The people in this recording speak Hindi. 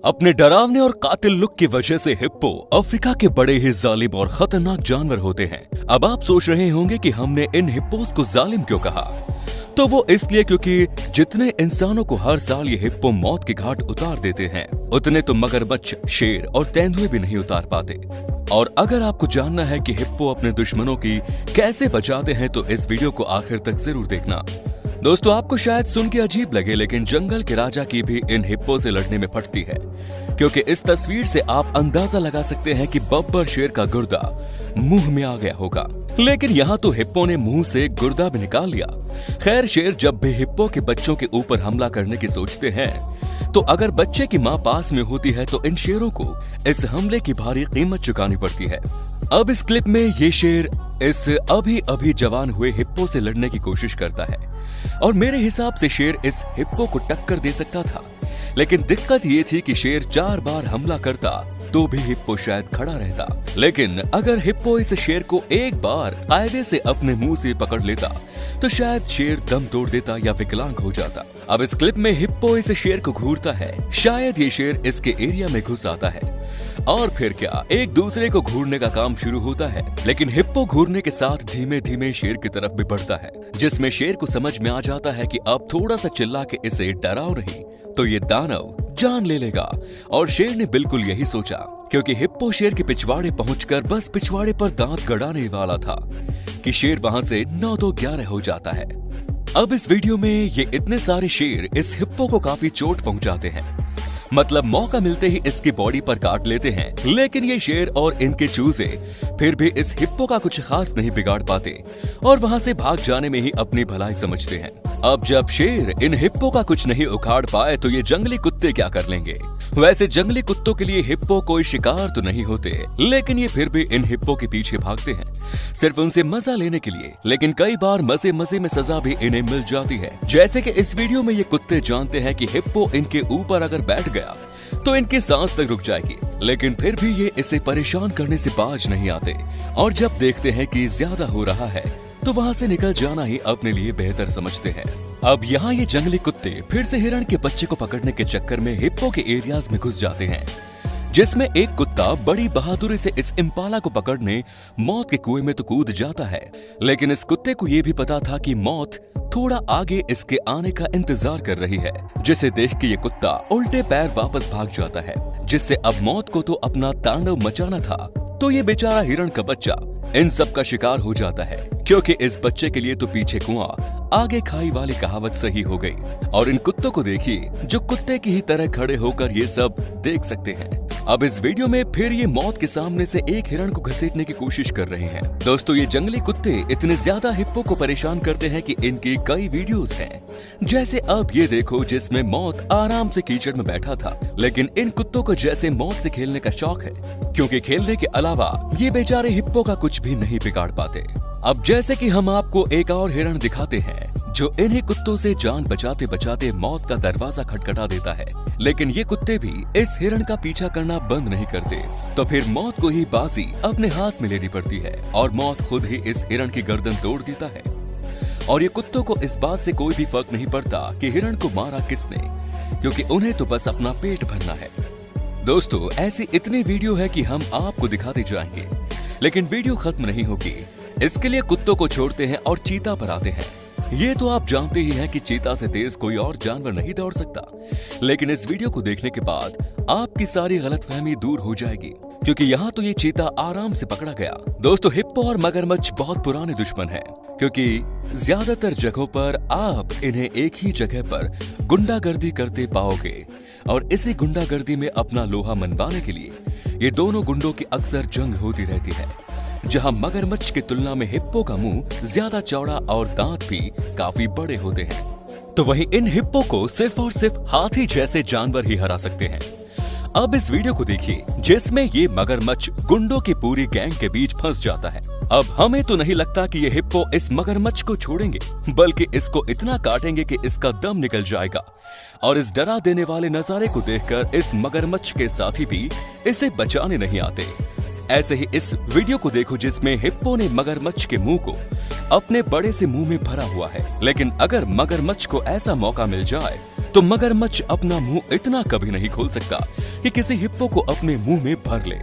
अपने डरावने और कातिल लुक की वजह से हिप्पो अफ्रीका के बड़े ही जालिम और खतरनाक जानवर होते हैं। अब आप सोच रहे होंगे कि हमने इन हिप्पोस को जालिम क्यों कहा, तो वो इसलिए क्योंकि जितने इंसानों को हर साल ये हिप्पो मौत के घाट उतार देते हैं, उतने तो मगरमच्छ, शेर और तेंदुए भी नहीं उतार पाते। और अगर आपको जानना है कि हिप्पो अपने दुश्मनों की कैसे बचाते हैं, तो इस वीडियो को आखिर तक जरूर देखना। दोस्तों, आपको शायद सुन के अजीब लगे, लेकिन जंगल के राजा की भी इन हिप्पो से लड़ने में फटती है, क्योंकि इस तस्वीर से आप अंदाजा लगा सकते हैं कि बब्बर शेर का गुर्दा मुंह में आ गया होगा, लेकिन यहाँ तो हिप्पो ने मुंह से गुर्दा भी निकाल लिया। खैर, शेर जब भी हिप्पो के बच्चों के ऊपर हमला करने की सोचते हैं, तो अगर बच्चे की माँ पास में होती है तो इन शेरों को इस हमले की भारी कीमत चुकानी पड़ती है। अब इस क्लिप में ये शेर इस अभी जवान हुए हिप्पो से लड़ने की कोशिश करता है, और मेरे हिसाब से शेर इस हिप्पो को टक्कर दे सकता था, लेकिन दिक्कत ये थी कि शेर 4 बार हमला करता तो भी हिप्पो शायद खड़ा रहता। लेकिन अगर हिप्पो इस शेर को एक बार कायदे से अपने मुंह से पकड़ लेता, तो शायद शेर दम तोड़ देता या विकलांग हो जाता। अब इस क्लिप में हिप्पो इस शेर को घूरता है, शायद ये शेर इसके एरिया में घुस आता है, और फिर क्या एक दूसरे को घूरने का काम शुरू होता है। लेकिन हिप्पो घूरने के साथ धीमे धीमे शेर की तरफ भी बढ़ता है, जिसमें शेर को समझ में आ जाता है कि अब थोड़ा सा चिल्ला के इसे डराओ नहीं तो ये दानव जान ले लेगा। और शेर ने बिल्कुल यही सोचा, क्योंकि हिप्पो शेर के पिछवाड़े पहुंचकर बस पिछवाड़े पर दांत गड़ाने वाला था कि शेर वहां से 9-11 हो जाता है। अब इस वीडियो में ये इतने सारे शेर इस हिप्पो को काफी चोट पहुंचाते हैं, मतलब मौका मिलते ही इसकी बॉडी पर काट लेते हैं, लेकिन ये शेर और इनके चूजे फिर भी इस हिप्पो का कुछ खास नहीं बिगाड़ पाते और वहां से भाग जाने में ही अपनी भलाई समझते हैं। अब जब शेर इन हिप्पो का कुछ नहीं उखाड़ पाए, तो ये जंगली कुत्ते क्या कर लेंगे। वैसे जंगली कुत्तों के लिए हिप्पो कोई शिकार तो नहीं होते, लेकिन ये फिर भी इन हिप्पो के पीछे भागते हैं, सिर्फ उनसे मजा लेने के लिए। लेकिन कई बार मजे मजे में सजा भी इन्हें मिल जाती है, जैसे कि इस वीडियो में ये कुत्ते जानते हैं कि हिप्पो इनके ऊपर अगर बैठ गया तो इनकी सांस तक रुक जाएगी, लेकिन फिर भी ये इसे परेशान करने से बाज नहीं आते, और जब देखते हैं कि ज्यादा हो रहा है तो वहां से निकल जाना ही अपने लिए बेहतर समझते हैं। अब यहाँ ये जंगली कुत्ते फिर से हिरण के बच्चे को पकड़ने के चक्कर में हिप्पो के एरियाज में घुस जाते हैं, जिसमें एक कुत्ता बड़ी बहादुरी से इस इम्पाला को पकड़ने मौत के कुएं में तो कूद जाता है। लेकिन इस कुत्ते को ये भी पता था कि मौत थोड़ा आगे इसके आने का इंतजार कर रही है, जिसे देख के ये कुत्ता उल्टे पैर वापस भाग जाता है, जिससे अब मौत को तो अपना तांडव मचाना था, तो ये बेचारा हिरण का बच्चा इन सब का शिकार हो जाता है, क्योंकि इस बच्चे के लिए तो पीछे कुआं आगे खाई वाली कहावत सही हो गई। और इन कुत्तों को देखिए जो कुत्ते की ही तरह खड़े होकर ये सब देख सकते हैं। अब इस वीडियो में फिर ये मौत के सामने से एक हिरण को घसीटने की कोशिश कर रहे हैं। दोस्तों, ये जंगली कुत्ते इतने ज्यादा हिप्पो को परेशान करते हैं कि इनकी कई वीडियोस हैं, जैसे अब ये देखो जिसमें मौत आराम से कीचड़ में बैठा था, लेकिन इन कुत्तों को जैसे मौत से खेलने का शौक है, क्योंकि खेलने के अलावा ये बेचारे हिप्पो का कुछ भी नहीं बिगाड़ पाते। अब जैसे कि हम आपको एक और हिरण दिखाते हैं जो इन्हीं कुत्तों से जान बचाते बचाते मौत का दरवाजा खटखटा देता है, लेकिन ये कुत्ते भी इस हिरण का पीछा करना बंद नहीं करते, तो फिर मौत को ही बाजी अपने हाथ में लेनी पड़ती है, और मौत खुद ही इस हिरण की गर्दन तोड़ देता है। और ये कुत्तों को इस बात से कोई भी फर्क नहीं पड़ता कि हिरण को मारा किसने, क्योंकि उन्हें तो बस अपना पेट भरना है। दोस्तों, ऐसी इतनी वीडियो है कि हम आपको दिखाते जाएंगे, लेकिन वीडियो खत्म नहीं होगी। इसके लिए कुत्तों को छोड़ते हैं और चीता पर आते हैं। ये तो आप जानते ही हैं कि चीता से तेज कोई और जानवर नहीं दौड़ सकता, लेकिन इस वीडियो को देखने के बाद आपकी सारी गलतफहमी दूर हो जाएगी, क्योंकि यहाँ तो ये चीता आराम से पकड़ा गया। दोस्तों, हिप्पो और मगरमच्छ बहुत पुराने दुश्मन हैं, क्योंकि ज्यादातर जगहों पर आप इन्हें एक ही जगह पर गुंडागर्दी करते पाओगे, और इसी गुंडागर्दी में अपना लोहा मनवाने के लिए ये दोनों गुंडों की अक्सर जंग होती रहती है, जहां मगरमच्छ की तुलना में हिप्पो का मुंह ज्यादा चौड़ा और दांत भी काफी बड़े होते हैं, तो वहीं इन हिप्पो को सिर्फ और सिर्फ हाथी जैसे जानवर ही हरा सकते हैं। अब इस वीडियो को देखिए जिसमें ये मगरमच्छ गुंडों की पूरी गैंग के बीच फंस जाता है। अब हमें तो नहीं लगता कि ये हिप्पो इस मगरमच्छ को छोड़ेंगे, बल्कि इसको इतना काटेंगे कि इसका दम निकल जाएगा, और इस डरा देने वाले नजारे को देखकर इस मगरमच्छ के साथी भी इसे बचाने नहीं आते। ऐसे ही इस वीडियो को देखो जिसमें हिप्पो ने मगरमच्छ के मुंह को अपने बड़े से मुंह में भरा हुआ है, लेकिन अगर मगरमच्छ को ऐसा मौका मिल जाए तो मगरमच्छ अपना मुंह इतना कभी नहीं खोल सकता कि किसी हिप्पो को अपने मुंह में भर ले।